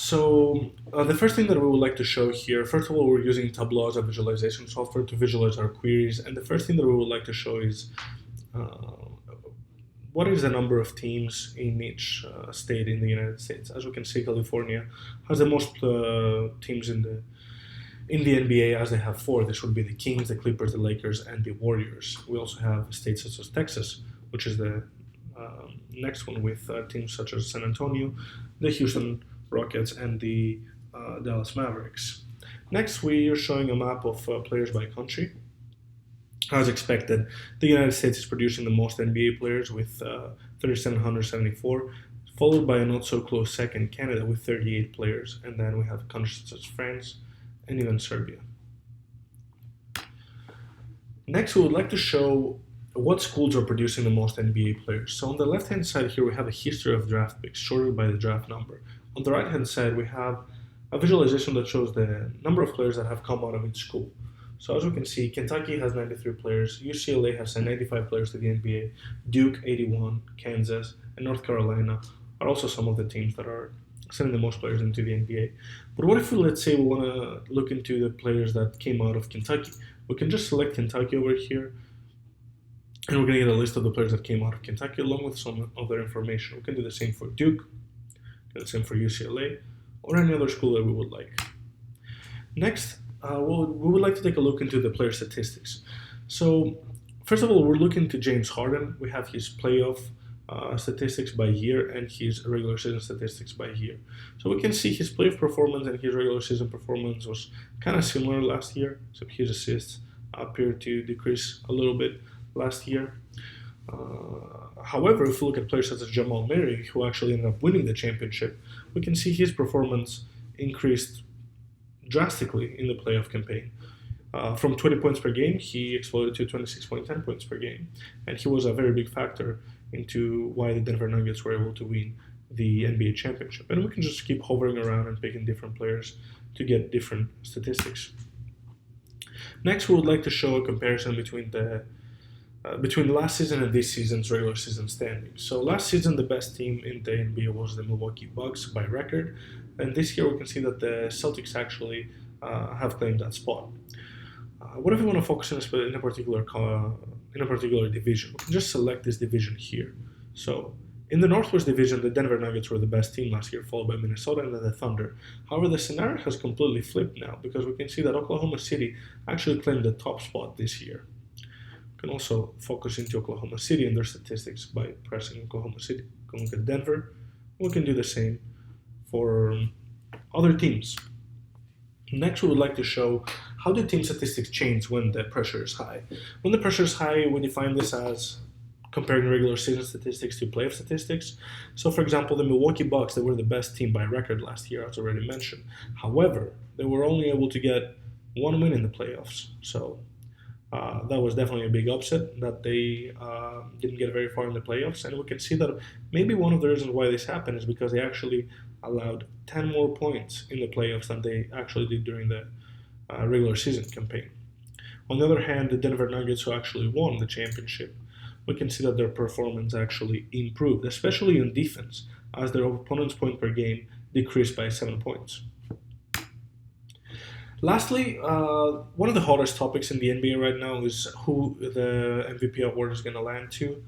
The first thing that we would like to show here, first of all, we're using Tableau as a visualization software to visualize our queries. And the first thing that we would like to show is uh, what is the number of teams in each state in the United States. As we can see, California has the most teams in the NBA, as they have four. This would be the Kings, the Clippers, the Lakers, and the Warriors. We also have states such as Texas, which is the next one, with teams such as San Antonio, the Houston Rockets, and the Dallas Mavericks. Next, we are showing a map of players by country. As expected, the United States is producing the most NBA players with 3,774, followed by a not so close second, Canada, with 38 players, and then we have countries such as France and even Serbia. Next, we would like to show what schools are producing the most NBA players. So on the left-hand side here, we have a history of draft picks sorted by the draft number. On the right-hand side, we have a visualization that shows the number of players that have come out of each school. So as we can see, Kentucky has 93 players, UCLA has sent 95 players to the NBA, Duke 81, Kansas, and North Carolina are also some of the teams that are sending the most players into the NBA. But what if let's say we want to look into the players that came out of Kentucky? We can just select Kentucky over here, and we're going to get a list of the players that came out of Kentucky along with some other information. We can do the same for Duke, do the same for UCLA, or any other school that we would like. Next, we would like to take a look into the player statistics. So, first of all, we're looking to James Harden. We have his playoff statistics by year and his regular season statistics by year. So we can see his playoff performance and his regular season performance was kind of similar last year. So his assists appeared to decrease a little bit last year. However, if we look at players such as Jamal Murray, who actually ended up winning the championship, we can see his performance increased drastically in the playoff campaign. From 20 points per game, he exploded to 26.10 points per game, and he was a very big factor into why the Denver Nuggets were able to win the NBA championship. And we can just keep hovering around and picking different players to get different statistics. Next, we would like to show a comparison between last season and this season's regular season standings. So last season, the best team in the NBA was the Milwaukee Bucks by record, and this year we can see that the Celtics actually have claimed that spot. What if we want to focus in a particular division? We can just select this division here. So in the Northwest Division, the Denver Nuggets were the best team last year, followed by Minnesota and then the Thunder. However, the scenario has completely flipped now because we can see that Oklahoma City actually claimed the top spot this year. We can also focus into Oklahoma City and their statistics by pressing Oklahoma City. We can look at Denver. We can do the same for other teams. Next, we would like to show how do team statistics change when the pressure is high. When the pressure is high, we define this as comparing regular season statistics to playoff statistics. So, for example, the Milwaukee Bucks, they were the best team by record last year, as already mentioned. However, they were only able to get one win in the playoffs. So that was definitely a big upset that they didn't get very far in the playoffs. And we can see that maybe one of the reasons why this happened is because they actually allowed 10 more points in the playoffs than they actually did during the regular season campaign. On the other hand, the Denver Nuggets, who actually won the championship, we can see that their performance actually improved, especially in defense, as their opponent's point per game decreased by 7 points. Lastly, one of the hottest topics in the NBA right now is who the MVP award is going to land to.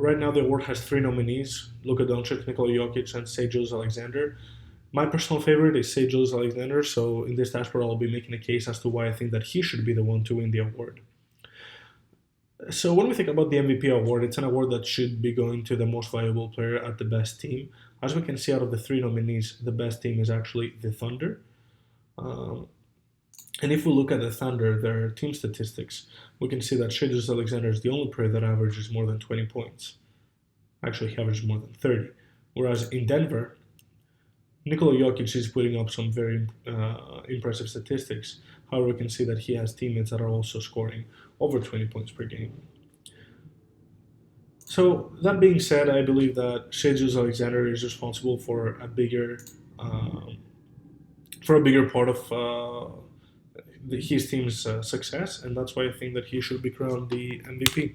Right now, the award has three nominees: Luka Doncic, Nikola Jokic, and Shai Gilgeous-Alexander. My personal favorite is Shai Gilgeous-Alexander, so in this dashboard, I'll be making a case as to why I think that he should be the one to win the award. So when we think about the MVP award, it's an award that should be going to the most valuable player at the best team. As we can see, out of the three nominees, the best team is actually the Thunder. And if we look at the Thunder, their team statistics, we can see that Shai Gilgeous-Alexander is the only player that averages more than 20 points. Actually, he averages more than 30. Whereas in Denver, Nikola Jokic is putting up some very impressive statistics. However, we can see that he has teammates that are also scoring over 20 points per game. So that being said, I believe that Shai Gilgeous-Alexander is responsible for a bigger part of his team's success, and that's why I think that he should be crowned the MVP.